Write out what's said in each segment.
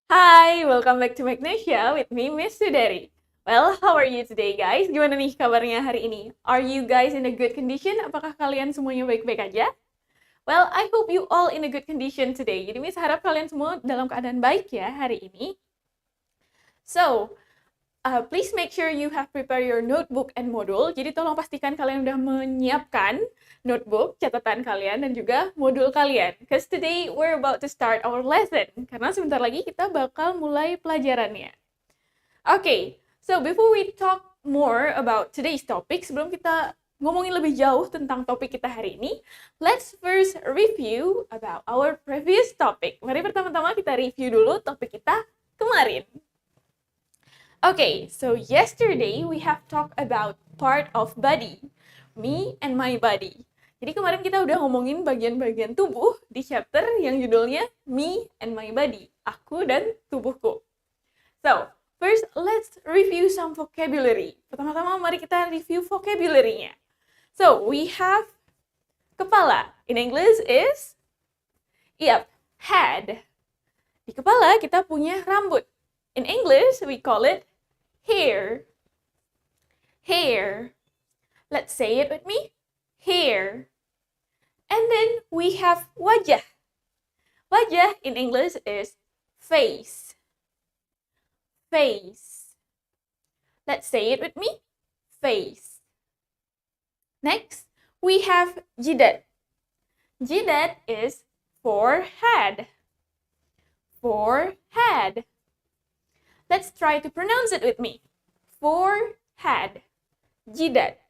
Hi, welcome back to Magnesia with me, Miss Sudari. Well, how are you today, guys? Gimana nih kabarnya hari ini? Are you guys in a good condition? Apakah kalian semuanya baik-baik aja? Well, I hope you all in a good condition today. Jadi Miss harap kalian semua dalam keadaan baik ya hari ini. So, please make sure you have prepared your notebook and module. Jadi tolong pastikan kalian udah menyiapkan notebook, catatan kalian, dan juga modul kalian. Because today we're about to start our lesson. Karena sebentar lagi kita bakal mulai pelajarannya. Okay, so before we talk more about today's topic, sebelum kita ngomongin lebih jauh tentang topik kita hari ini, let's first review about our previous topic. Mari pertama-tama kita review dulu topik kita kemarin. Okay, so yesterday we have talked about part of body, me and my body. Jadi kemarin kita udah ngomongin bagian-bagian tubuh di chapter yang judulnya Me and My Body, aku dan tubuhku. So, first let's review some vocabulary. Pertama-tama mari kita review vocabulary-nya. So, we have kepala. In English is, head. Di kepala kita punya rambut. In English, we call it hair. Hair. Let's say it with me. Hair. And then we have wajah. Wajah in English is face. Face. Let's say it with me. Face. Next, we have jidat. Jidat is forehead. Forehead. Let's try to pronounce it with me. Forehead. Jidat.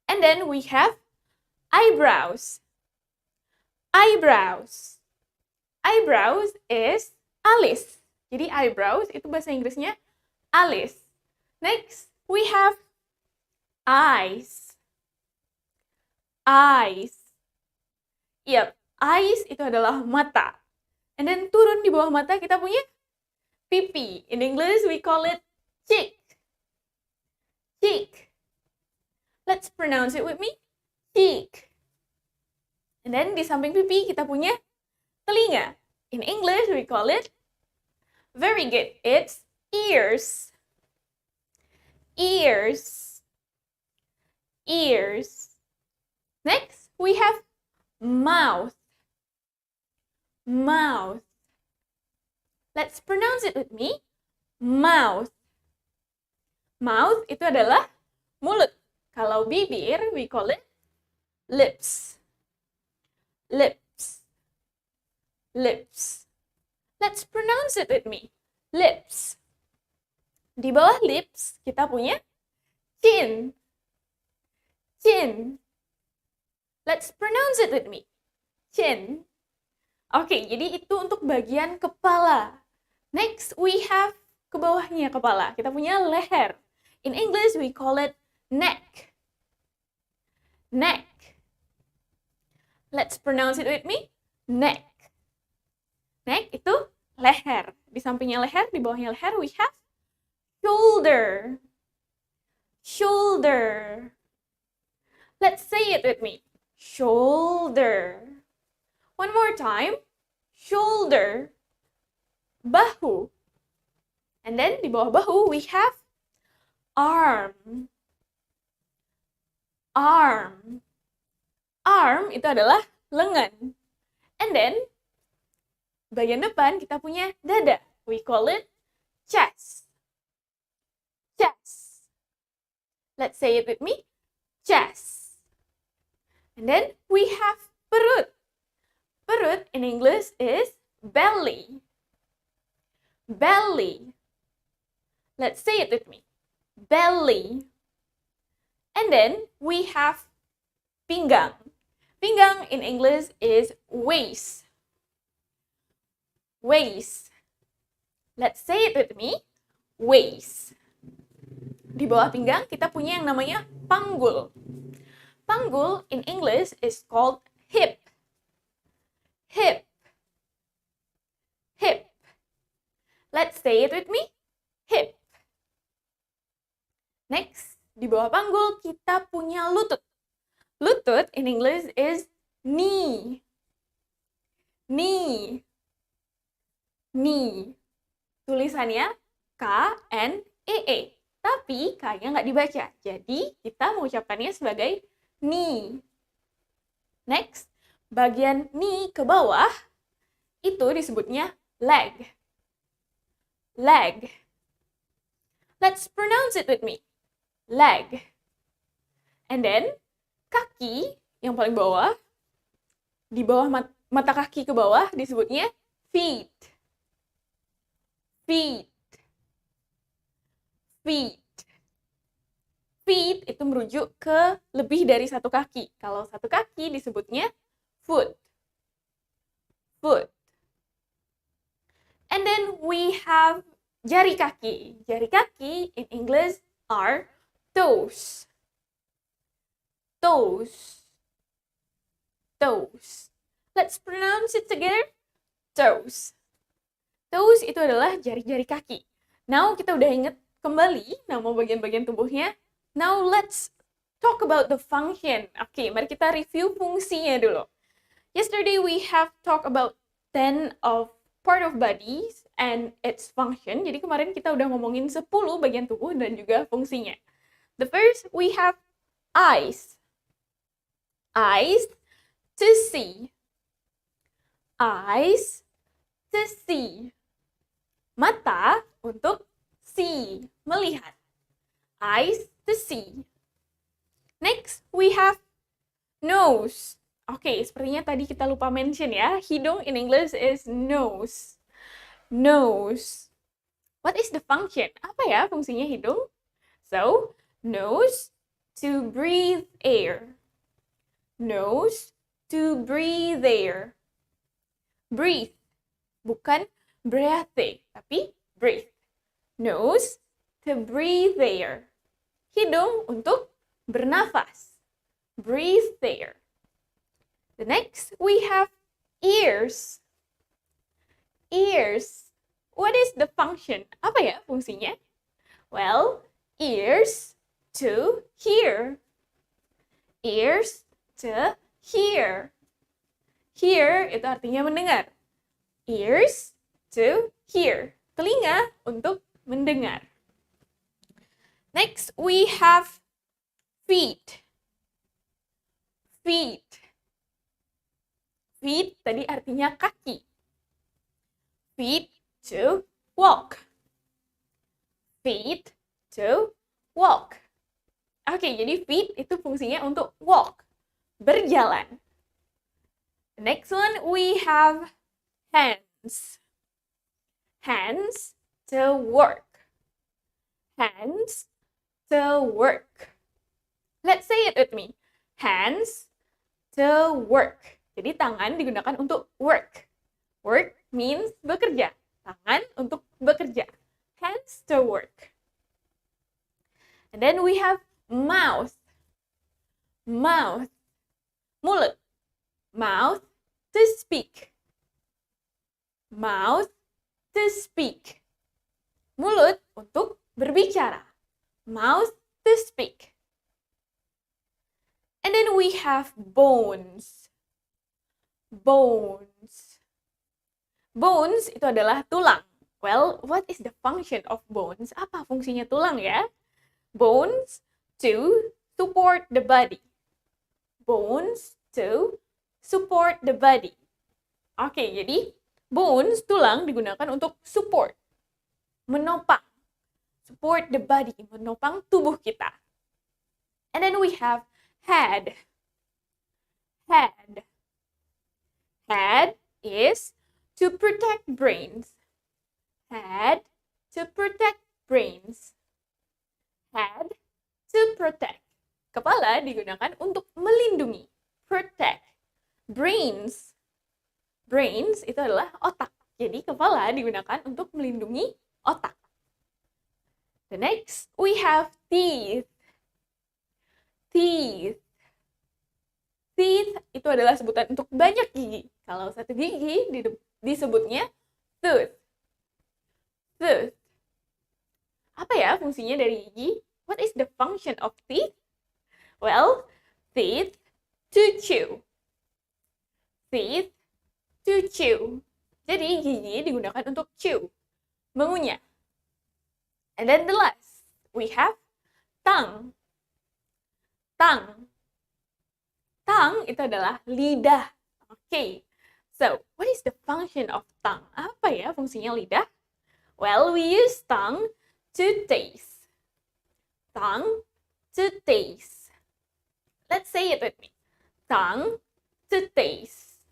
And then we have eyebrows. Eyebrows. Eyebrows is alis. Jadi eyebrows itu bahasa Inggrisnya alis. Next, we have eyes. Eyes. Eyes itu adalah mata. And then turun di bawah mata kita punya pipi. In English, we call it cheek. Cheek. Let's pronounce it with me. Cheek. And then di samping pipi kita punya telinga. In English, we call it, very good, it's ears. Ears. Ears. Next, we have mouth. Mouth. Let's pronounce it with me. Mouth. Mouth itu adalah mulut. Kalau bibir, we call it lips. Lips. Lips. Let's pronounce it with me. Lips. Di bawah lips, kita punya chin. Chin. Let's pronounce it with me. Chin. Oke, jadi itu untuk bagian kepala. Next, we have ke bawahnya kepala. Kita punya leher. In English, we call it neck. Neck. Let's pronounce it with me. Neck. Neck itu leher. Di sampingnya leher, di bawahnya leher, we have shoulder. Shoulder. Let's say it with me. Shoulder. One more time. Shoulder. Bahu. And then di bawah bahu we have arm. Arm. Arm itu adalah lengan. And then bagian depan kita punya dada. We call it chest. Chest. Let's say it with me. Chest. And then we have perut. Perut in English is belly. Belly. Let's say it with me. Belly. And then we have pinggang. Pinggang in English is waist. Waist. Let's say it with me. Waist. Di bawah pinggang kita punya yang namanya panggul. Panggul in English is called hip. Hip. Hip. Let's say it with me. Hip. Next, di bawah panggul kita punya lutut. Lutut in English is knee. Knee. knee. Tulisannya K-N-E-E. Tapi K-nya nggak dibaca. Jadi kita mengucapkannya sebagai knee. Next, bagian knee ke bawah itu disebutnya leg. Leg. Let's pronounce it with me. Leg. And then, kaki yang paling bawah, di bawah mata kaki ke bawah disebutnya feet. Feet. Feet. Feet itu merujuk ke lebih dari satu kaki. Kalau satu kaki disebutnya foot. Foot. And then we have jari kaki. Jari kaki in English are toes. Toes. Toes. Let's pronounce it together. Toes. Toes itu adalah jari-jari kaki. Now kita udah inget kembali nama bagian-bagian tubuhnya. Now let's talk about the function. Oke, mari kita review fungsinya dulu. Yesterday we have talked about 10 of part of bodies and its function. Jadi kemarin kita udah ngomongin 10 bagian tubuh dan juga fungsinya. The first, we have eyes. Eyes to see. Eyes to see. Mata untuk see, melihat. Eyes to see. Next, we have nose. Oke, sepertinya tadi kita lupa mention ya. Hidung in English is nose. Nose. What is the function? Apa ya fungsinya hidung? So, nose to breathe air. Nose to breathe air. Breathe. Bukan breathe, tapi breathe. Nose to breathe air. Hidung untuk bernafas. Breathe air. The next, we have ears. Ears. What is the function? Apa ya fungsinya? Well, ears to hear. Ears to hear. Hear itu artinya mendengar. Ears to hear. Telinga untuk mendengar. Next, we have feet. Feet. Feet tadi artinya kaki. Feet to walk. Feet to walk. Oke, jadi feet itu fungsinya untuk walk, berjalan. The next one, we have hands. Hands to work. Hands to work. Let's say it with me. Hands to work. Jadi tangan digunakan untuk work. Work means bekerja. Tangan untuk bekerja. Hands to work. And then we have mouth. Mouth. Mulut. Mouth to speak. Mouth to speak. Mulut untuk berbicara. Mouth to speak. And then we have bones. Bones. Bones itu adalah tulang. Well, what is the function of bones? Apa fungsinya tulang ya? Bones to support the body. Bones to support the body. Oke, jadi bones, tulang digunakan untuk support. Menopang. Support the body. Menopang tubuh kita. And then we have head. Head. Head is to protect brains. Head to protect brains. Head to protect. Kepala digunakan untuk melindungi. Protect. Brains. Brains itu adalah otak. Jadi kepala digunakan untuk melindungi otak. The next, we have teeth. Teeth. Teeth itu adalah sebutan untuk banyak gigi. Kalau satu gigi disebutnya tooth. Tooth. Apa ya fungsinya dari gigi? What is the function of teeth? Well, teeth to chew. Teeth to chew. Jadi gigi digunakan untuk chew, mengunyah. And then the last, we have tongue. Tongue. Tongue itu adalah lidah. Okay. So, what is the function of tongue? Apa ya fungsinya lidah? Well, we use tongue to taste. Tongue to taste. Let's say it with me. Tongue to taste.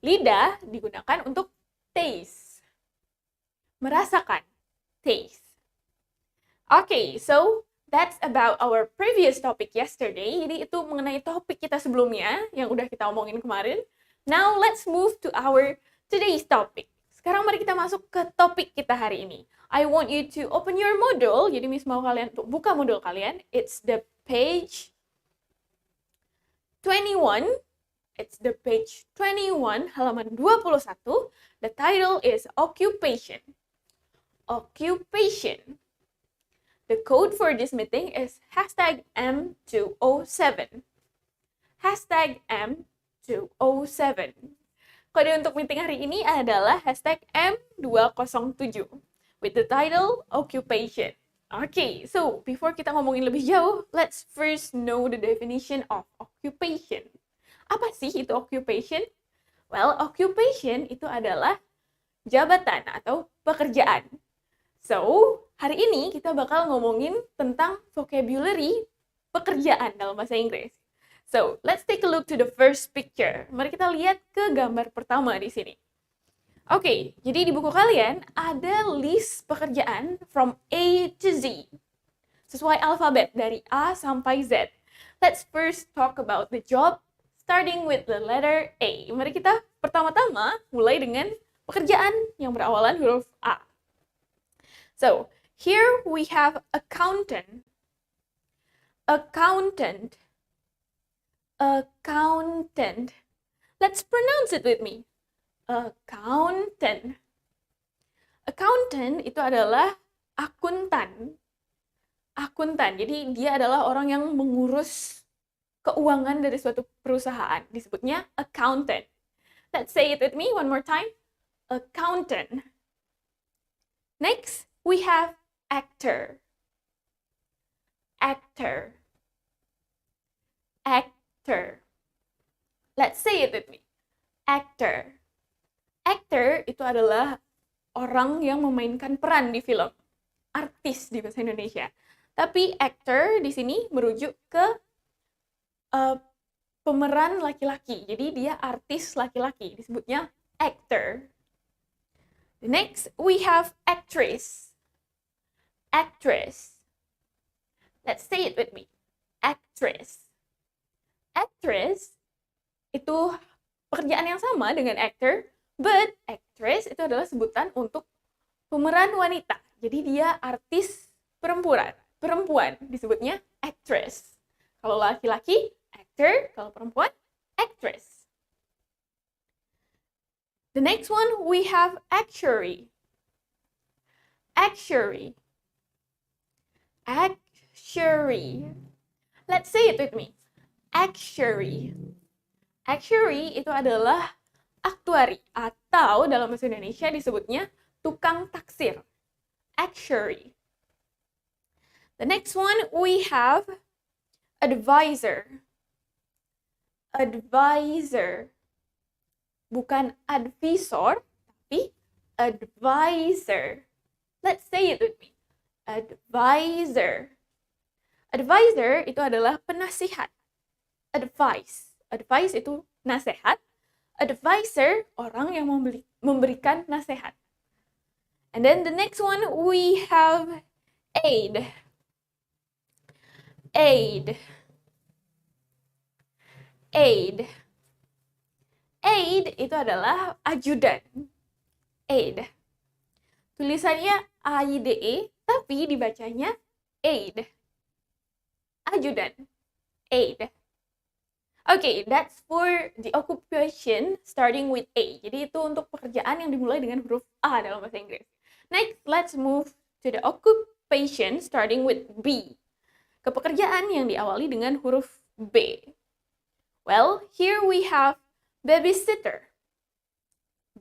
Lidah digunakan untuk taste. Merasakan. Taste. Okay, so that's about our previous topic yesterday. Jadi itu mengenai topik kita sebelumnya yang udah kita omongin kemarin. Now let's move to our today's topic. Sekarang mari kita masuk ke topik kita hari ini. I want you to open your module. Jadi Miss mau kalian untuk buka modul kalian. It's the page 21. It's the page 21, halaman 21. The title is Occupation. Occupation. The code for this meeting is hashtag M207. Hashtag M207. Kode untuk meeting hari ini adalah hashtag M207 with the title Occupation. Okay, so before kita ngomongin lebih jauh, let's first know the definition of occupation. Apa sih itu occupation? Well, occupation itu adalah jabatan atau pekerjaan. So, hari ini kita bakal ngomongin tentang vocabulary pekerjaan dalam bahasa Inggris. So, let's take a look to the first picture. Mari kita lihat ke gambar pertama di sini. Oke, jadi di buku kalian ada list pekerjaan from A to Z. Sesuai alfabet dari A sampai Z. Let's first talk about the job starting with the letter A. Mari kita pertama-tama mulai dengan pekerjaan yang berawalan huruf A. So, here we have accountant. Accountant. Accountant. Let's pronounce it with me. Accountant. Accountant itu adalah akuntan. Akuntan. Jadi dia adalah orang yang mengurus keuangan dari suatu perusahaan. Disebutnya accountant. Let's say it with me one more time. Accountant. Next, we have actor. Actor. Actor. Let's say it with me. Actor. Actor itu adalah orang yang memainkan peran di film. Artis di bahasa Indonesia. Tapi actor di sini merujuk ke pemeran laki-laki. Jadi dia artis laki-laki. Disebutnya actor. Next, we have actress. Actress. Let's say it with me. Actress. Actress itu pekerjaan yang sama dengan actor, but actress itu adalah sebutan untuk pemeran wanita. Jadi dia artis perempuan. Perempuan disebutnya actress. Kalau laki-laki, actor. Kalau perempuan, actress. The next one, we have actuary. Actuary. Actuary. Let's say it with me. Actuary. Actuary itu adalah aktuari atau dalam bahasa Indonesia disebutnya tukang taksir. Actuary. The next one we have advisor. Advisor. Bukan advisor, tapi advisor. Let's say it with me. Advisor. Advisor itu adalah penasihat. Advice. Advice itu nasihat. Advisor, orang yang memberikan nasihat. And then the next one, we have aid. Aid. Aid. Aid itu adalah ajudan. Aid. Tulisannya A-I-D-E, tapi dibacanya aid. Ajudan. Aid. Okay, that's for the occupation starting with A. Jadi itu untuk pekerjaan yang dimulai dengan huruf A dalam bahasa Inggris. Next, let's move to the occupation starting with B. Kepekerjaan yang diawali dengan huruf B. Well, here we have babysitter.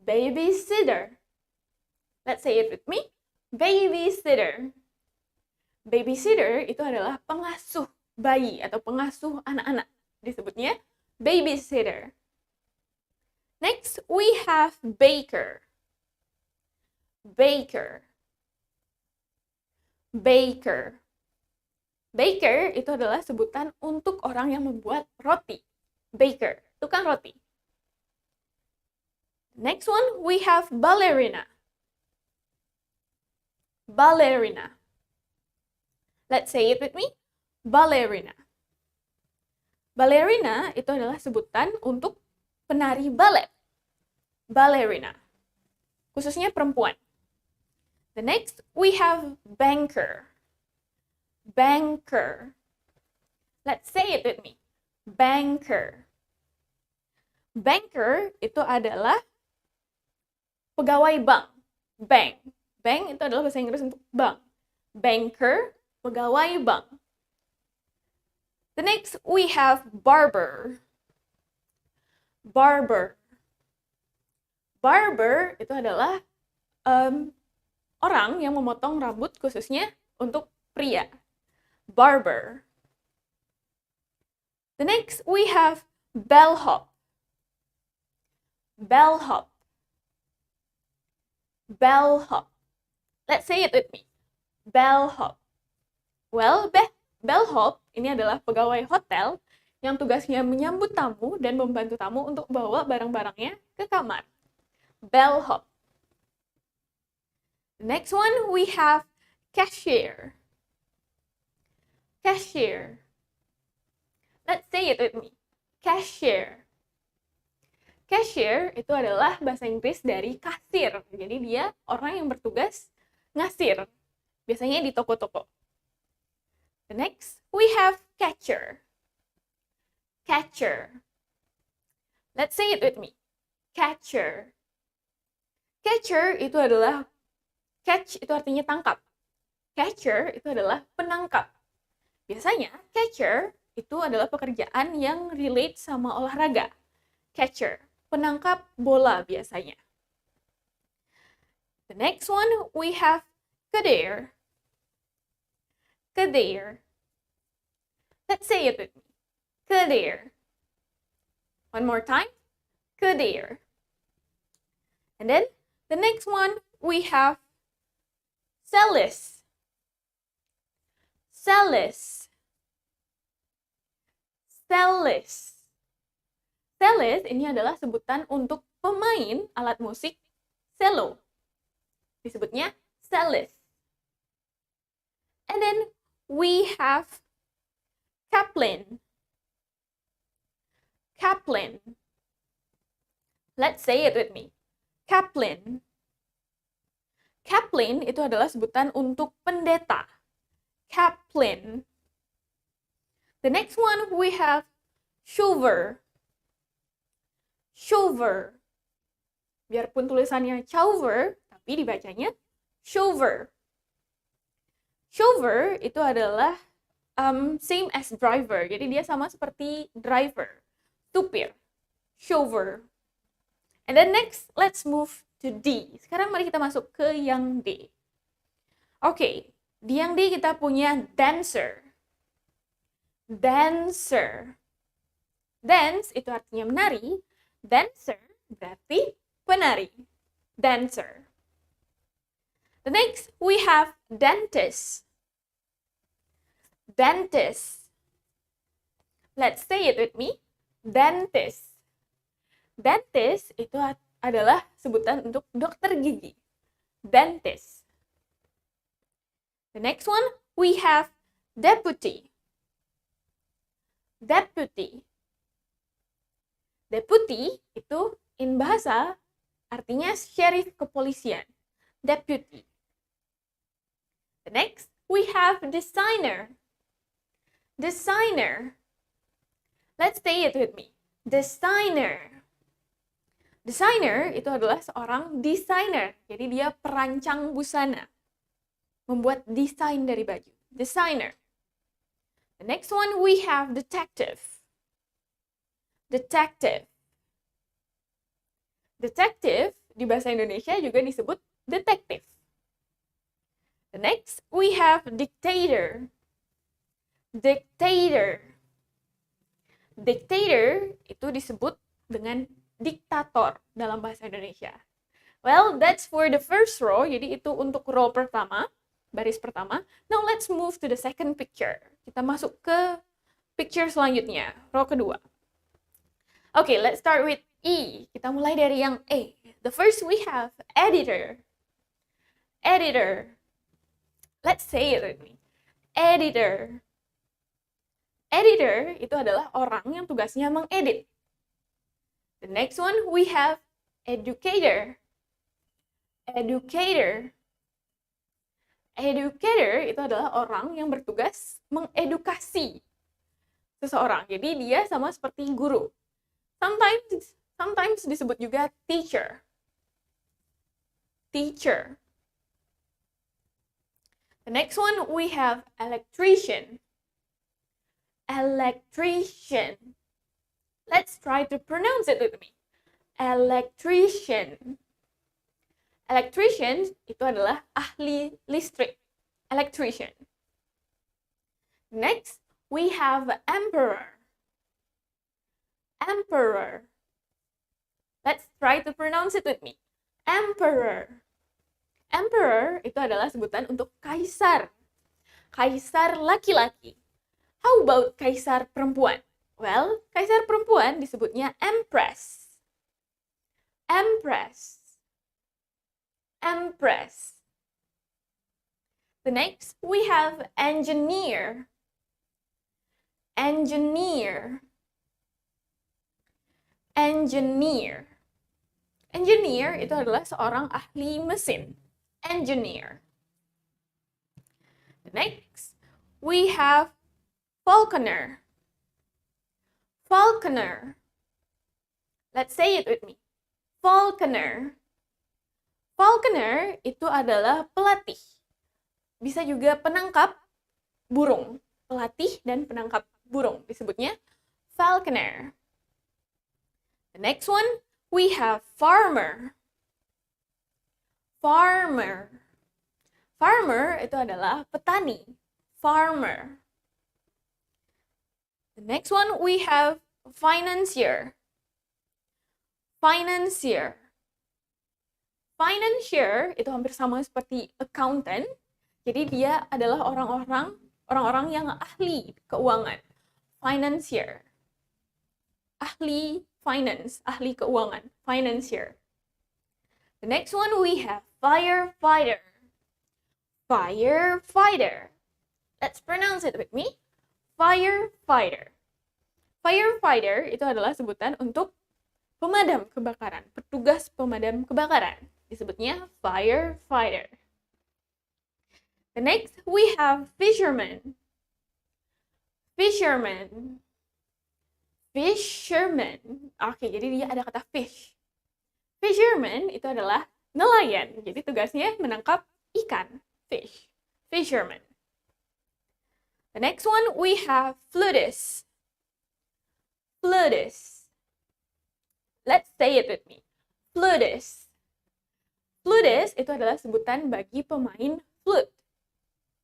Babysitter. Let's say it with me. Babysitter. Babysitter itu adalah pengasuh bayi atau pengasuh anak-anak. Disebutnya babysitter. Next, we have baker. Baker. Baker. Baker itu adalah sebutan untuk orang yang membuat roti. Baker, tukang roti. Next one, we have ballerina. Ballerina. Let's say it with me. Ballerina. Ballerina itu adalah sebutan untuk penari balet. Ballerina. Khususnya perempuan. The next, we have banker. Banker. Let's say it with me. Banker. Banker itu adalah pegawai bank. Bank. Bank itu adalah bahasa Inggris untuk bank. Banker, pegawai bank. The next, we have barber. Barber. Barber itu adalah orang yang memotong rambut khususnya untuk pria. Barber. The next, we have bellhop. Bellhop. Bellhop. Let's say it with me. Bellhop. Well, bellhop ini adalah pegawai hotel yang tugasnya menyambut tamu dan membantu tamu untuk bawa barang-barangnya ke kamar. Bellhop. The next one, we have cashier. Cashier. Let's say it with me. Cashier. Cashier itu adalah bahasa Inggris dari kasir. Jadi dia orang yang bertugas ngasir. Biasanya di toko-toko. The next, we have catcher. Catcher. Let's say it with me. Catcher. Catcher itu adalah, catch itu artinya tangkap. Catcher itu adalah penangkap. Biasanya catcher itu adalah pekerjaan yang relate sama olahraga. Catcher, penangkap bola biasanya. The next one, we have cadet. Cadet. Let's say it with me. Cadet. One more time. Cadet. And then, the next one, we have cellist. Cellist. Cellist. Cellist ini adalah sebutan untuk pemain alat musik cello. Disebutnya cellist. And then we have Kaplan. Kaplan. Let's say it with me. Kaplan. Kaplan itu adalah sebutan untuk pendeta. Kaplan. The next one we have chauffeur. Chauffeur. Biarpun tulisannya chauffeur, tapi dibacanya chauffeur. Chauffeur itu adalah same as driver. Jadi dia sama seperti driver, supir. Chauffeur. And then next, let's move to D. Sekarang mari kita masuk ke yang D. Oke, di yang D kita punya dancer. Dancer. Dance itu artinya menari. Dancer berarti penari. Dancer. The next, we have dentist. Dentist. Let's say it with me. Dentist. Dentist itu adalah sebutan untuk dokter gigi. Dentist. The next one, we have deputy. Deputy. Deputy itu in bahasa artinya sheriff kepolisian. Deputy. The next, we have designer. Designer. Let's say it with me. Designer. Designer itu adalah seorang desainer. Jadi dia perancang busana. Membuat desain dari baju. Designer. The next one, we have detective. Detective. Detective di bahasa Indonesia juga disebut detektif. The next, we have dictator. Dictator. Dictator itu disebut dengan diktator dalam bahasa Indonesia. Well, that's for the first row. Jadi itu untuk row pertama, baris pertama. Now let's move to the second picture. Kita masuk ke picture selanjutnya, row kedua. Okay, let's start with E. Kita mulai dari yang A. The first we have editor. Editor. Let's say it with me. Editor. Editor itu adalah orang yang tugasnya mengedit. The next one we have educator. Educator. Educator itu adalah orang yang bertugas mengedukasi seseorang. Jadi dia sama seperti guru. Sometimes disebut juga teacher. Teacher. The next one we have electrician. Electrician. Let's try to pronounce it with me. Electrician. Electrician itu adalah ahli listrik. Electrician. Next, we have emperor. Emperor. Let's try to pronounce it with me. Emperor. Emperor itu adalah sebutan untuk kaisar. Kaisar laki-laki. How about kaisar perempuan? Well, kaisar perempuan disebutnya empress. Empress. Empress. The next, we have engineer. Engineer. Engineer. Engineer itu adalah seorang ahli mesin. Engineer. The next, we have falconer. Falconer. Let's say it with me. Falconer. Falconer itu adalah pelatih. Bisa juga penangkap burung. Pelatih dan penangkap burung. Disebutnya falconer. The next one, we have farmer. Farmer. Farmer itu adalah petani. Farmer. The next one, we have financier. Financier. Financier itu hampir sama seperti accountant. Jadi dia adalah orang-orang yang ahli keuangan. Financier. Ahli finance, ahli keuangan. Financier. The next one we have firefighter. Firefighter. Let's pronounce it with me. Firefighter. Firefighter itu adalah sebutan untuk pemadam kebakaran, petugas pemadam kebakaran. Disebutnya firefighter. The next, we have fisherman. Fisherman. Fisherman. Oke, jadi dia ada kata fish. Fisherman itu adalah nelayan. Jadi tugasnya menangkap ikan. Fish. Fisherman. The next one, we have flutist. Flutist. Let's say it with me. Flutist. Flutist itu adalah sebutan bagi pemain flute.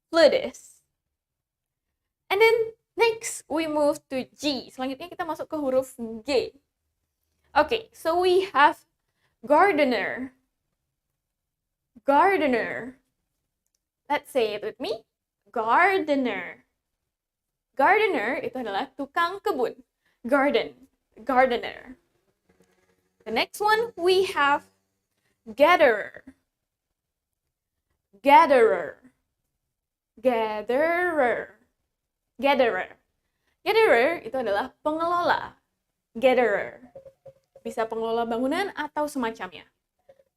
Flutist. And then next we move to G. Selanjutnya kita masuk ke huruf G. Okay, so we have gardener. Gardener. Let's say it with me. Gardener. Gardener itu adalah tukang kebun. Garden. Gardener. The next one we have gatherer. Gatherer. Gatherer. Gatherer. Gatherer itu adalah pengelola. Gatherer. Bisa pengelola bangunan atau semacamnya.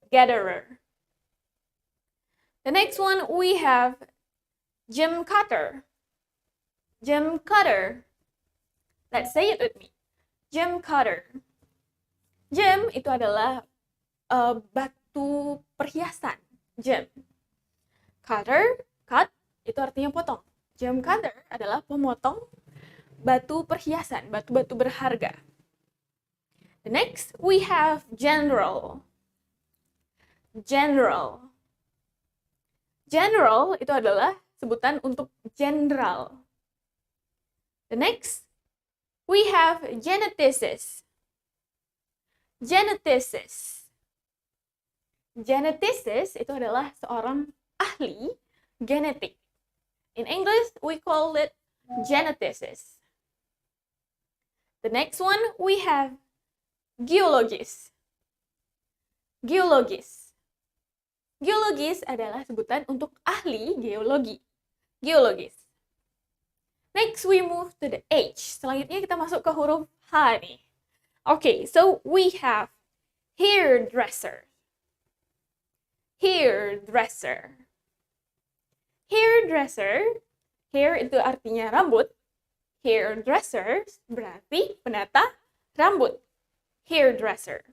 Gatherer. The next one we have gem cutter. Gem cutter. Let's say it with me. Gem cutter. Gem itu adalah batu perhiasan. Gem. Cutter, cut, itu artinya potong. Gem cutter adalah pemotong batu perhiasan, batu-batu berharga. The next, we have general. General. General itu adalah sebutan untuk jenderal. The next, we have geneticist. Geneticist. Geneticist itu adalah seorang ahli genetik. In English, we call it geneticist. The next one, we have geologist. Geologist. Geologis adalah sebutan untuk ahli geologi. Geologis. Next, we move to the H. Selanjutnya kita masuk ke huruf H nih. Okay, so we have hairdresser. Hairdresser. Hairdresser. Hair itu artinya rambut. Hairdresser berarti penata rambut. Hairdresser.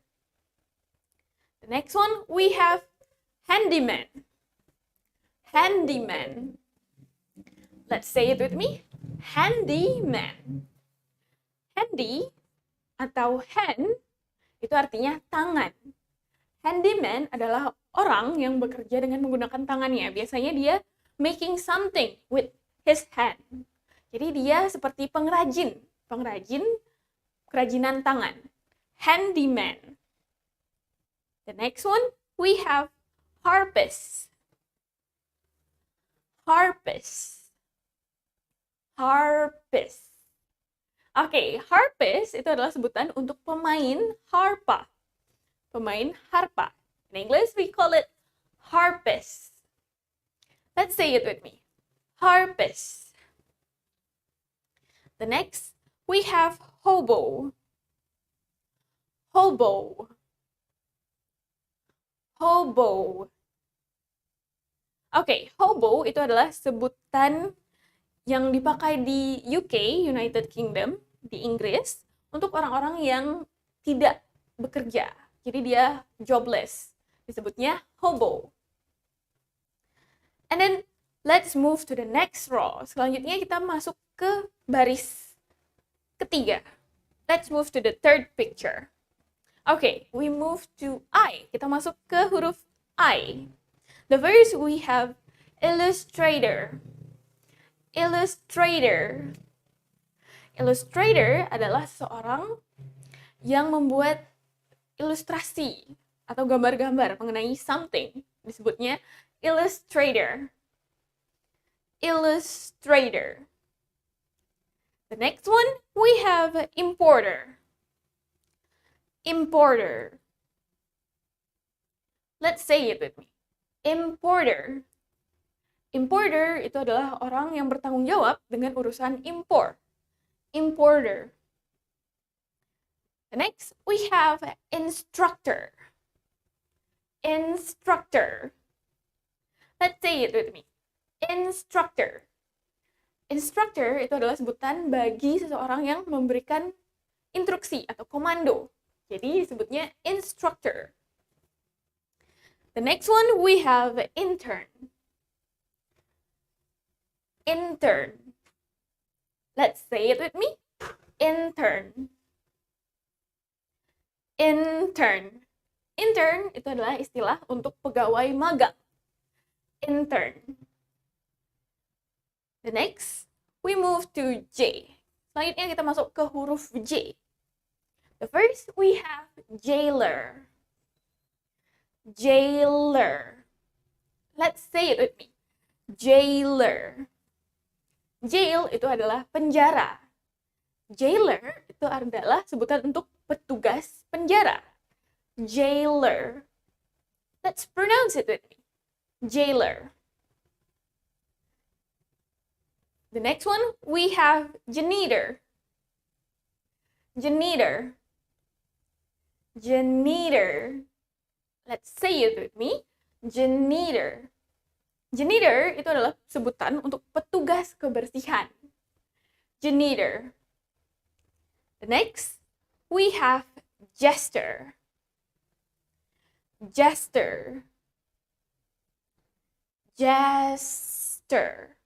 The next one, we have handyman. Handyman. Let's say it with me. Handyman. Handy atau hand itu artinya tangan. Handyman adalah orang yang bekerja dengan menggunakan tangannya. Biasanya dia making something with his hand. Jadi dia seperti pengrajin. Kerajinan tangan. Handyman. The next one, we have harpist. Harpist. Harpist. Oke, harpist itu adalah sebutan untuk pemain harpa. Pemain harpa. In English, we call it harpist. Let's say it with me. Harpist. The next, we have hobo. Hobo. Hobo. Oke, hobo itu adalah sebutan yang dipakai di UK, United Kingdom, di Inggris, untuk orang-orang yang tidak bekerja. Jadi dia jobless. Disebutnya hobo. And then, let's move to the next row. Selanjutnya kita masuk ke baris ketiga. Let's move to the third picture. Okay, we move to I. Kita masuk ke huruf I. The first we have illustrator. Illustrator. Illustrator adalah seorang yang membuat ilustrasi atau gambar-gambar mengenai something. Disebutnya illustrator. Illustrator. The next one, we have importer. Importer. Let's say it with me. Importer. Importer itu adalah orang yang bertanggung jawab dengan urusan impor. Importer. The next, we have instructor. Instructor. Let's say it with me. Instructor. Instructor itu adalah sebutan bagi seseorang yang memberikan instruksi atau komando. Jadi disebutnya instructor. The next one, we have intern. Intern. Let's say it with me. Intern. Intern. Intern itu adalah istilah untuk pegawai magang. Intern. The next, we move to J. Selanjutnya kita masuk ke huruf J. The first, we have jailer. Jailer. Let's say it with me. Jailer. Jail itu adalah penjara. Jailer itu adalah sebutan untuk petugas penjara. Jailer. Let's pronounce it with me. Jailer. The next one, we have janitor. Janitor. Janitor. Let's say it with me. Janitor. Janitor itu adalah sebutan untuk petugas kebersihan. Janitor. The next, we have jester. Jester. Jester.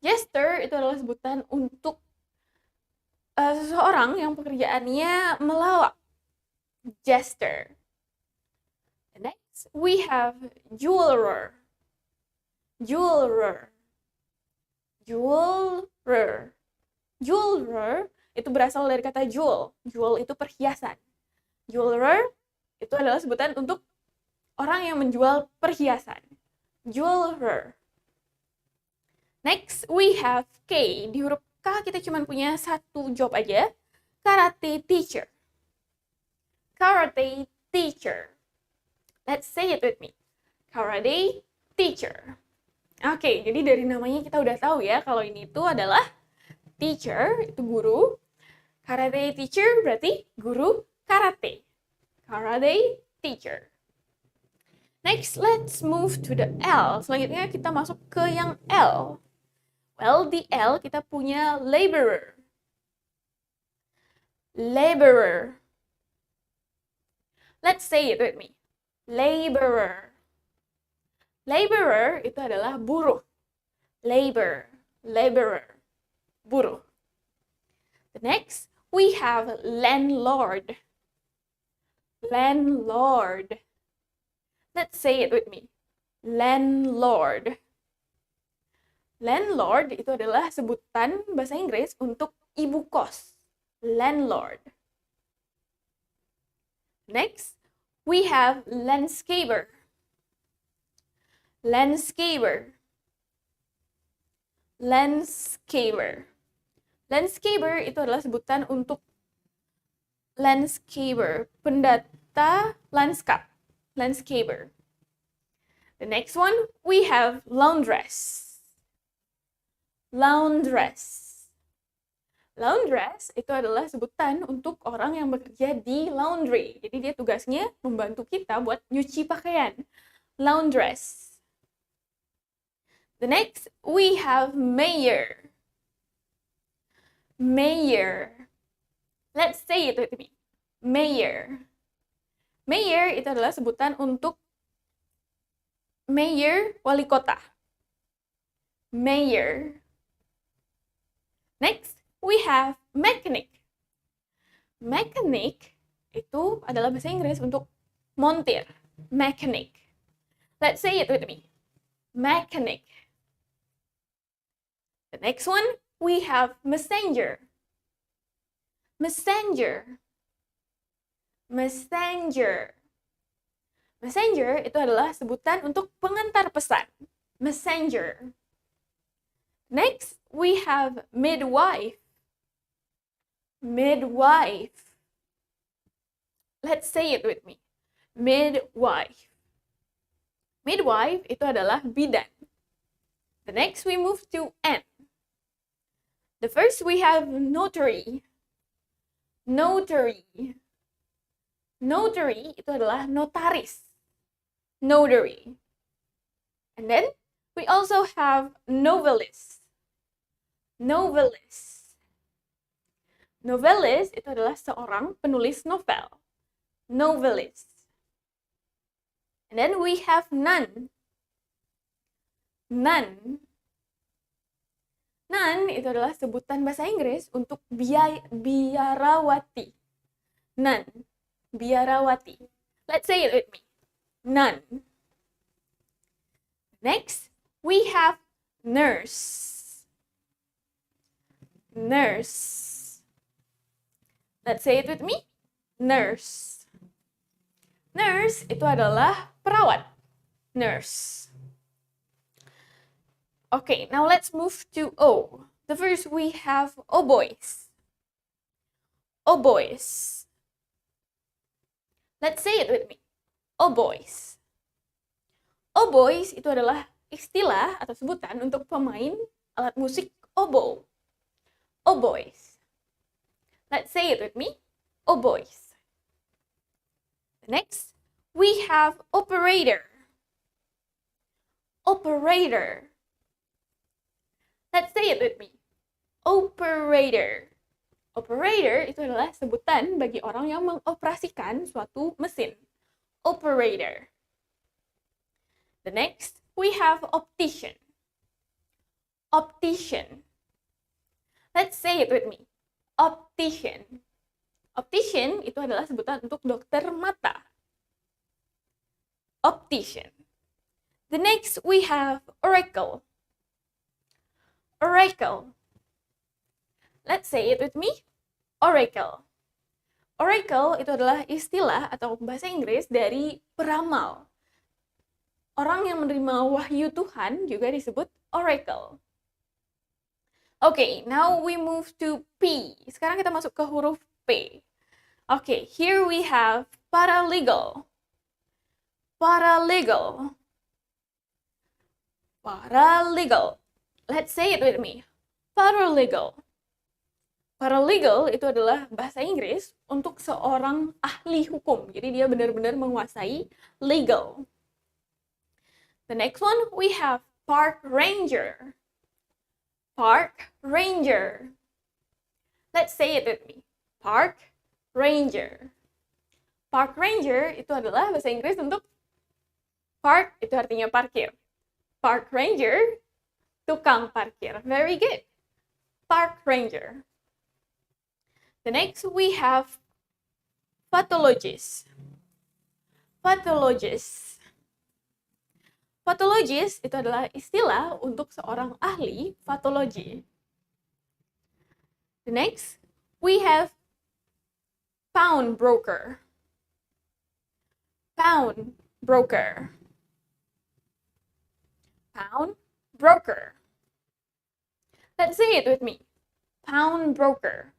Jester itu adalah sebutan untuk seseorang yang pekerjaannya melawak. Jester. The next, Next, we have jeweler. Jeweler. Jeweler. Jeweler itu berasal dari kata jewel. Jewel itu perhiasan. Jeweler itu adalah sebutan untuk orang yang menjual perhiasan. Jeweler. Next, we have K. Di huruf K kita cuma punya satu job aja. Karate teacher. Karate teacher. Let's say it with me. Karate teacher. Oke, jadi dari namanya kita udah tahu ya kalau ini itu adalah teacher, itu guru. Karate teacher berarti guru karate. Karate teacher. Next, let's move to the L. Selanjutnya kita masuk ke yang L. Well, di L kita punya laborer. Laborer. Let's say it with me. Laborer. Laborer itu adalah buruh. Labor. Laborer. Buruh. The next, we have landlord. Landlord. Let's say it with me. Landlord. Landlord itu adalah sebutan bahasa Inggris untuk ibu kos. Landlord. Next, we have landscaper. Landscaper. Landscaper. Landscaper itu adalah sebutan untuk landscaper, pendata lanskap. Landscaper. The next one, we have laundress. Laundress. Laundress itu adalah sebutan untuk orang yang bekerja di laundry. Jadi dia tugasnya membantu kita buat nyuci pakaian. Laundress. The next, we have mayor. Mayor. Let's say it with me. Mayor. Mayor itu adalah sebutan untuk mayor wali kota. Mayor. Next, we have mechanic. Mechanic itu adalah bahasa Inggris untuk montir. Mechanic. Let's say it with me. Mechanic. The next one, we have messenger. Messenger. Messenger. Messenger itu adalah sebutan untuk pengantar pesan. Messenger. Next, we have midwife. Midwife. Let's say it with me. Midwife. Midwife itu adalah bidan. The next, we move to N. The first, we have notary. Notary. Notary itu adalah notaris. Notary. And then, we also have novelist. Novelist. Novelist itu adalah seorang penulis novel. Novelist. And then we have nun. Nun. Nun itu adalah sebutan bahasa Inggris untuk biarawati. Nun. Biarawati. Let's say it with me. Nun. Next, we have nurse. Nurse. Let's say it with me. Nurse. Nurse itu adalah perawat. Nurse. Okay, now let's move to O. The first, we have oboes. Oboes. Let's say it with me. Oboes. Oboes itu adalah istilah atau sebutan untuk pemain alat musik oboe. Oboes. Let's say it with me. Oboes. Next, we have operator. Operator. Let's say it with me. Operator. Operator itu adalah sebutan bagi orang yang mengoperasikan suatu mesin. Operator. The next, we have optician. Optician. Let's say it with me. Optician. Optician itu adalah sebutan untuk dokter mata. optician. The next we have oracle. Oracle. Let's say it with me. Oracle. Oracle itu adalah istilah atau bahasa Inggris dari peramal. Orang yang menerima wahyu Tuhan juga disebut oracle. Okay, now we move to P. Sekarang kita masuk ke huruf P. Okay, here we have paralegal. Paralegal. Paralegal. Let's say it with me. Paralegal. Paralegal itu adalah bahasa Inggris untuk seorang ahli hukum. Jadi dia benar-benar menguasai legal. The next one we have park ranger. Park ranger. Let's say it with me. Park ranger. Park ranger itu adalah bahasa Inggris untuk park itu artinya parkir. Park ranger, tukang parkir. Very good. Park ranger. The next we have pathologist. Pathologist. Pathologist itu adalah istilah untuk seorang ahli patologi. The next we have pawnbroker. Pawnbroker. Pawnbroker. Let's say it with me. Pawnbroker.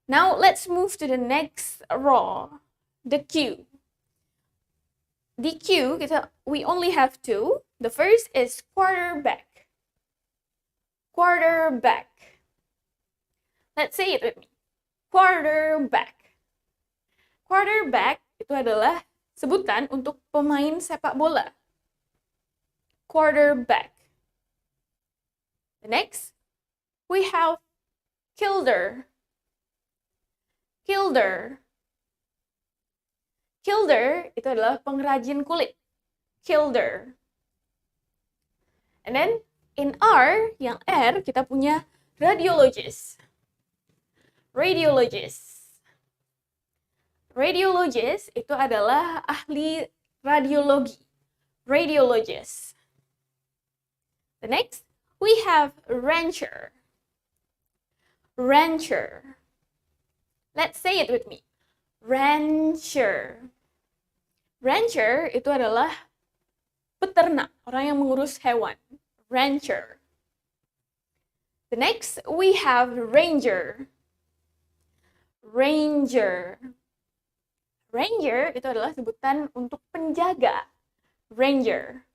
Now let's move to the next row, the Q. The Q, we only have two. The first is quarterback. Quarterback. Let's say it with me. Quarterback. Quarterback itu adalah sebutan untuk pemain sepak bola. Quarterback. The next, we have kilder. Kilder. Kilder itu adalah pengrajin kulit. Kilder. And then, in R, yang R, kita punya radiologist. Radiologist. Radiologist itu adalah ahli radiologi. Radiologist. The next, we have rancher. Rancher. Let's say it with me. Rancher. Rancher itu adalah peternak, orang yang mengurus hewan. Rancher. The next, we have ranger. Ranger. Ranger itu adalah sebutan untuk penjaga. Ranger.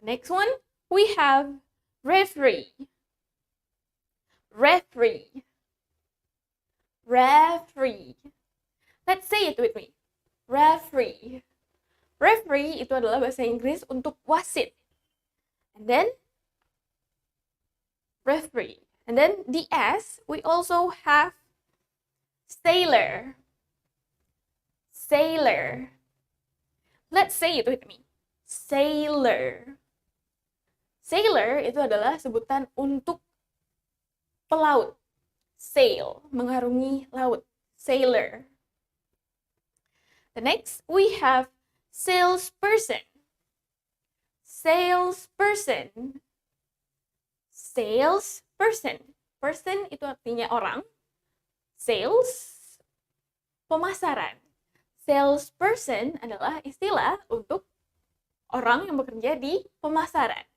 Next one, we have referee. Referee. Referee. Let's say it with me. Referee. Referee itu adalah bahasa Inggris untuk wasit. And then, referee. And then the S, we also have sailor. Sailor. Let's say it with me. Sailor. Sailor itu adalah sebutan untuk pelaut. Sail, mengarungi laut. Sailor. The next, we have salesperson. Salesperson. Salesperson. Person itu artinya orang. Sales, pemasaran. Salesperson adalah istilah untuk orang yang bekerja di pemasaran.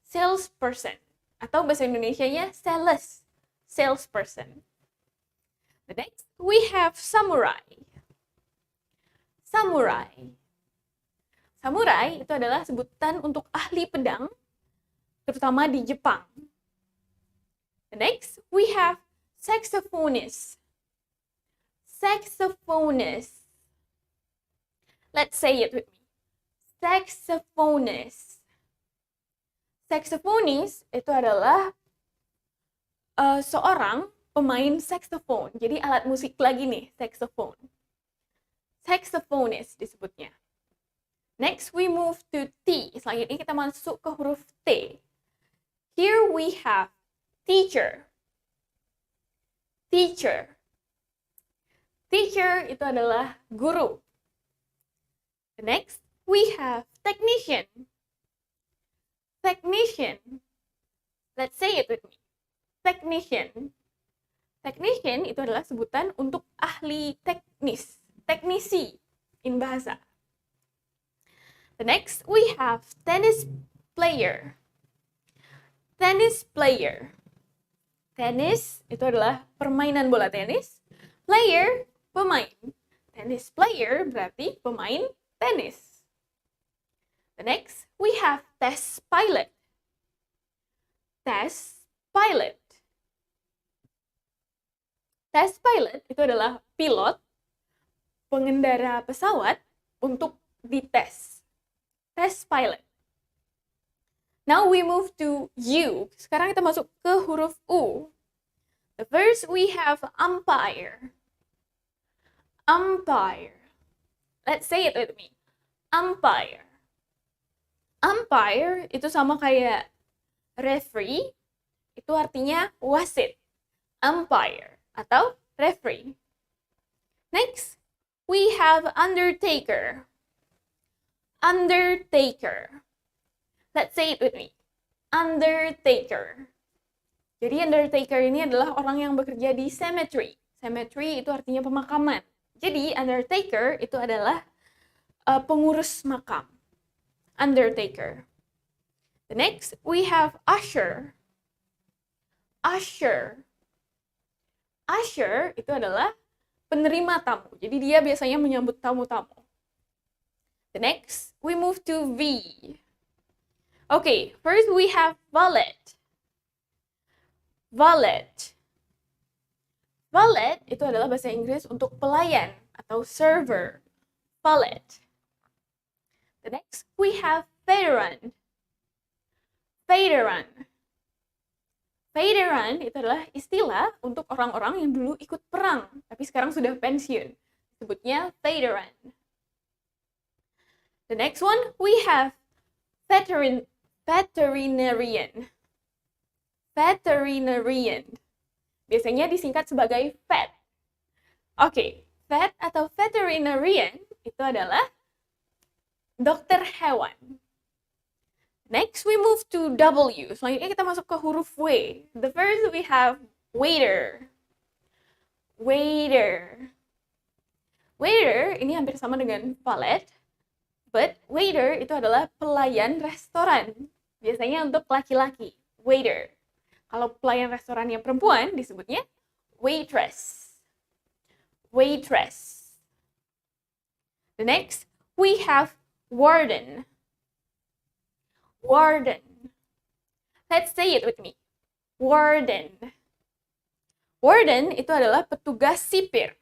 Salesperson. Atau bahasa Indonesianya sales. Salesperson. The next, we have samurai. Samurai. Samurai itu adalah sebutan untuk ahli pedang, terutama di Jepang. The next, we have saxophonist. Saxophonist. Let's say it with me. Saxophonist. Saxophonist itu adalah seorang pemain saxophone. Jadi alat musik lagi nih, saxophone. Saxophonist disebutnya. Next, we move to T. Selanjutnya kita masuk ke huruf T. Here we have teacher. Teacher. Teacher itu adalah guru. The next, we have technician. Technician. Let's say it with me. Technician. Technician itu adalah sebutan untuk ahli teknis, teknisi in bahasa. The next, we have tennis player. Tennis player. Tennis itu adalah permainan bola tenis. Player, pemain. Tennis player berarti pemain tenis. The next, we have test pilot. Test pilot. Test pilot itu adalah pilot, pengendara pesawat untuk dites. Test pilot. Now we move to U. Sekarang kita masuk ke huruf U. The first we have umpire. Umpire. Let's say it with me. Umpire. Umpire itu sama kayak referee. Itu artinya wasit. Umpire atau referee. Next, we have undertaker. Undertaker. Let's say it with me. Undertaker. Jadi undertaker ini adalah orang yang bekerja di cemetery. Cemetery itu artinya pemakaman. Jadi undertaker itu adalah pengurus makam. Undertaker. The next, we have usher. Usher. Usher itu adalah penerima tamu. Jadi dia biasanya menyambut tamu-tamu. The next, we move to V. Okay, first we have valet. Valet. Valet itu adalah bahasa Inggris untuk pelayan atau server. Valet. The next, we have veteran. Veteran. Veteran itu adalah istilah untuk orang-orang yang dulu ikut perang, tapi sekarang sudah pensiun. Sebutnya veteran. The next one, we have veterinarian. Veterinarian. Biasanya disingkat sebagai vet. Oke, vet atau veterinarian itu adalah dokter hewan. Next, we move to W. Selanjutnya kita masuk ke huruf W. The first we have waiter. Waiter. Waiter ini hampir sama dengan valet, but waiter itu adalah pelayan restoran. Biasanya untuk laki-laki, waiter. Kalau pelayan restoran yang perempuan disebutnya waitress. Waitress. The next, we have warden. Warden. Let's say it with me. Warden. Warden itu adalah petugas sipir.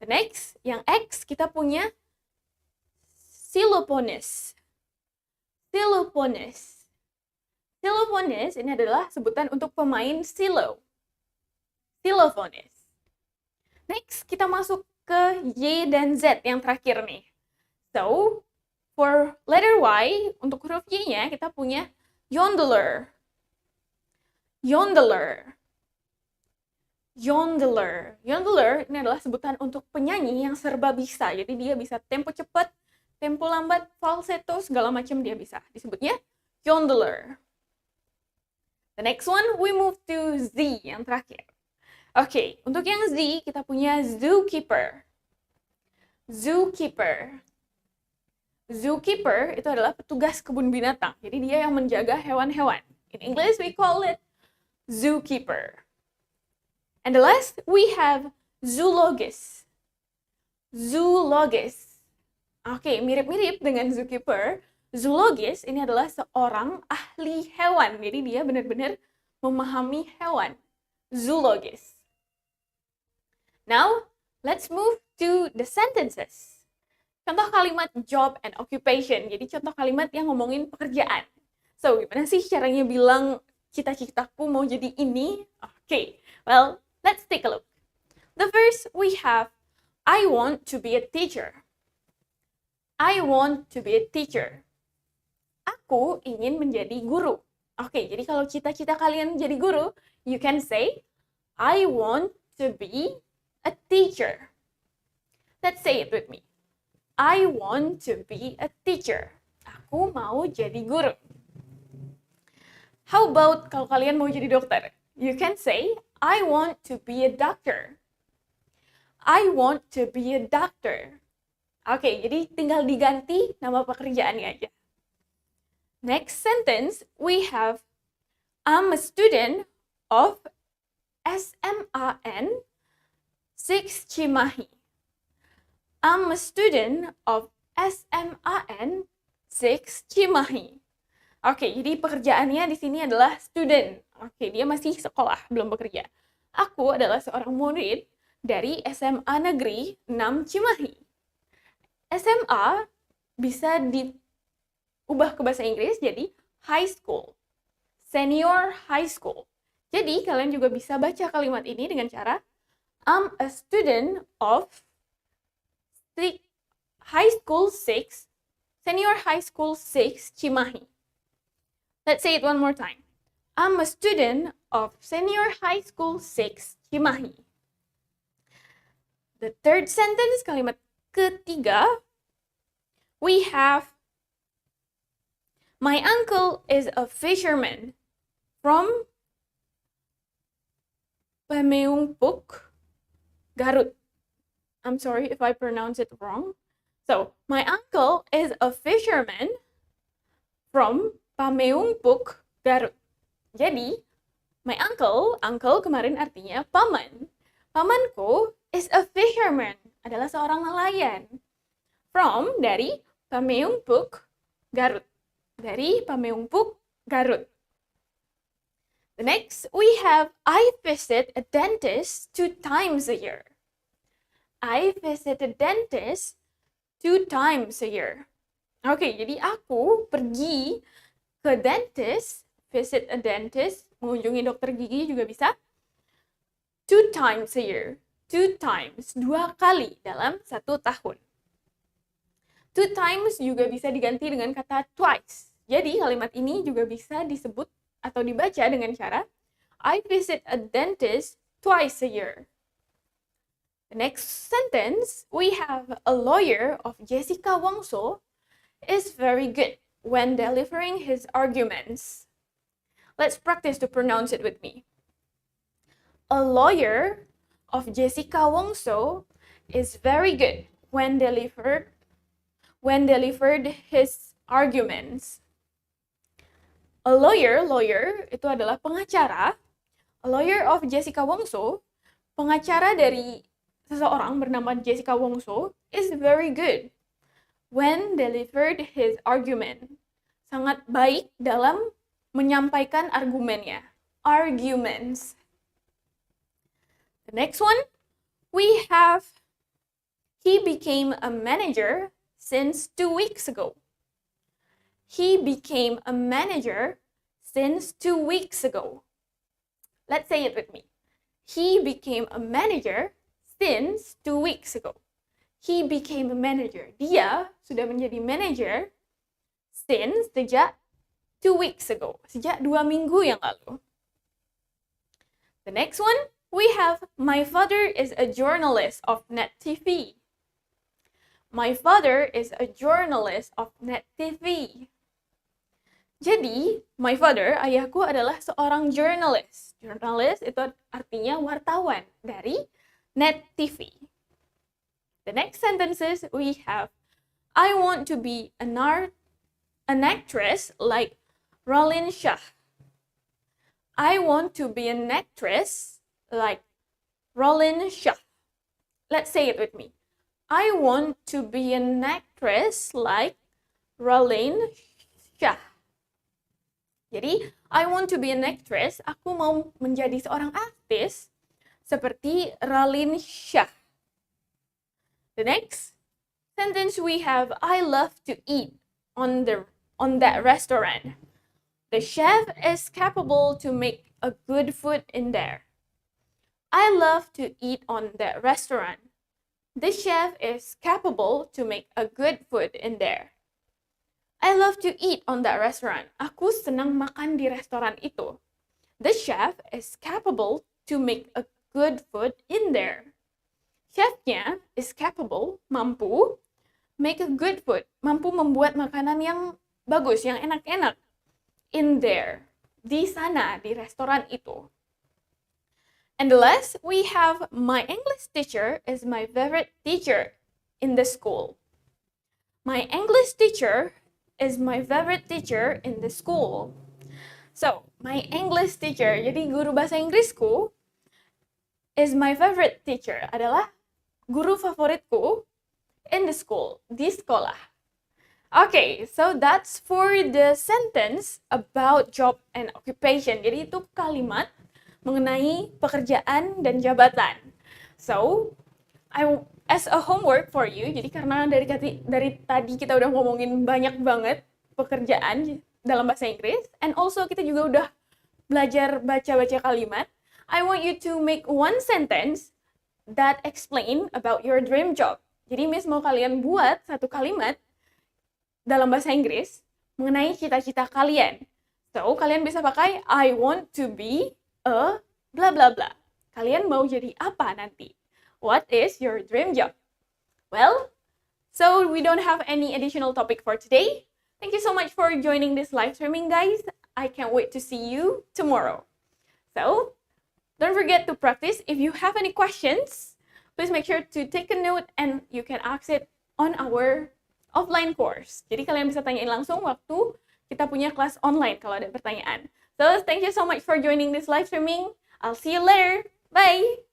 The next, yang X, kita punya Silopones. Silopones. Silopones ini adalah sebutan untuk pemain silo. Silopones. Next, kita masuk ke Y dan Z yang terakhir nih. So, for letter Y, untuk huruf Y-nya kita punya yodeler. Yodeler. Yodeler. Yodeler ini adalah sebutan untuk penyanyi yang serba bisa. Jadi dia bisa tempo cepat, tempo lambat, falsetto, segala macam dia bisa. Disebutnya yodeler. The next one, we move to Z yang terakhir. Oke, untuk yang Z kita punya zookeeper. Zookeeper. Zookeeper itu adalah petugas kebun binatang. Jadi dia yang menjaga hewan-hewan. In English, we call it zookeeper. And the last, we have zoologist. Zoologist. Oke, mirip-mirip dengan zookeeper. Zoologist ini adalah seorang ahli hewan. Jadi dia benar-benar memahami hewan. Zoologist. Now, let's move to the sentences. Contoh kalimat job and occupation. Jadi contoh kalimat yang ngomongin pekerjaan. So, gimana sih caranya bilang cita-citaku mau jadi ini? Oke, well, let's take a look. The first, we have I want to be a teacher. I want to be a teacher. Aku ingin menjadi guru. Oke, jadi kalau cita-cita kalian jadi guru, you can say, I want to be a teacher. Let's say it with me. I want to be a teacher. Aku mau jadi guru. How about kalau kalian mau jadi dokter? You can say, I want to be a doctor. I want to be a doctor. Oke, jadi tinggal diganti nama pekerjaannya aja. Next sentence, we have, I'm a student of SMAN 6 Cimahi. I'm a student of SMAN 6 Cimahi. Oke, jadi pekerjaannya di sini adalah student. Oke, dia masih sekolah, belum bekerja. Aku adalah seorang murid dari SMA Negeri 6 Cimahi. SMA bisa diubah ke bahasa Inggris jadi high school, senior high school. Jadi, kalian juga bisa baca kalimat ini dengan cara I'm a student of high school 6, senior high school 6 Cimahi. Let's say it one more time. I'm a student of senior high school 6 Cimahi. The third sentence, kalimat ketiga, we have, my uncle is a fisherman from Pameumpuk, Garut. I'm sorry if I pronounce it wrong. So, my uncle is a fisherman from Pameumpuk, Garut. Jadi, my uncle kemarin artinya paman. Pamanku is a fisherman, adalah seorang nelayan. From, dari Pameumpuk, Garut. Dari Pameumpuk, Garut. The next, we have, I visit a dentist 2 times a year. I visit a dentist 2 times a year. Oke, jadi aku pergi ke dentist, visit a dentist, mengunjungi dokter gigi juga bisa. 2 times a year. 2 times, 2 kali dalam 1 tahun. 2 times juga bisa diganti dengan kata twice. Jadi kalimat ini juga bisa disebut atau dibaca dengan cara I visit a dentist twice a year. The next sentence, we have a lawyer of Jessica Wongso is very good when delivering his arguments. Let's practice to pronounce it with me. A lawyer of Jessica Wongso is very good when delivered his arguments. A lawyer itu adalah pengacara. A lawyer of Jessica Wongso, pengacara dari seseorang bernama Jessica Wongso is very good when delivered his argument. Sangat baik dalam menyampaikan argumennya. Arguments. The next one, we have, he became a manager since 2 weeks ago. He became a manager since 2 weeks ago. Let's say it with me. He became a manager since 2 weeks ago. He became a manager. Dia sudah menjadi manager since, sejak 2 weeks ago. Sejak 2 minggu yang lalu. The next one, we have, my father is a journalist of Net TV. My father is a journalist of Net TV. Jadi, my father, ayahku adalah seorang journalist. Journalist itu artinya wartawan dari Net TV. The next sentences we have, I want to be an actress like Raline Shah. I want to be an actress like Raline Shah. Let's say it with me. I want to be an actress like Raline Shah. Jadi, I want to be an actress, aku mau menjadi seorang artis seperti Raline Shah. The next sentence we have, I love to eat on that restaurant. The chef is capable to make a good food in there. I love to eat on that restaurant. The chef is capable to make a good food in there. I love to eat on that restaurant. Aku senang makan di restoran itu. The chef is capable to make a good food in there. Chefnya is capable, mampu, make a good food, mampu membuat makanan yang bagus, yang enak-enak in there, di sana, di restoran itu. And the last, we have my English teacher is my favorite teacher in the school. My English teacher is my favorite teacher in the school. So, my English teacher, jadi guru bahasa Inggrisku, is my favorite teacher, adalah guru favoritku in the school, di sekolah. Okay, so that's for the sentence about job and occupation. Jadi itu kalimat mengenai pekerjaan dan jabatan. So, as a homework for you, jadi karena dari tadi kita udah ngomongin banyak banget pekerjaan dalam bahasa Inggris, and also kita juga udah belajar baca-baca kalimat, I want you to make one sentence that explain about your dream job. Jadi Miss mau kalian buat satu kalimat dalam bahasa Inggris mengenai cita-cita kalian. So, kalian bisa pakai I want to be a blah blah blah. Kalian mau jadi apa nanti? What is your dream job? Well, so we don't have any additional topic for today. Thank you so much for joining this live streaming, guys. I can't wait to see you tomorrow. So, don't forget to practice. If you have any questions, please make sure to take a note and you can ask it on our offline course. Jadi kalian bisa tanyain langsung waktu kita punya kelas online kalau ada pertanyaan. So, thank you so much for joining this live streaming. I'll see you later. Bye!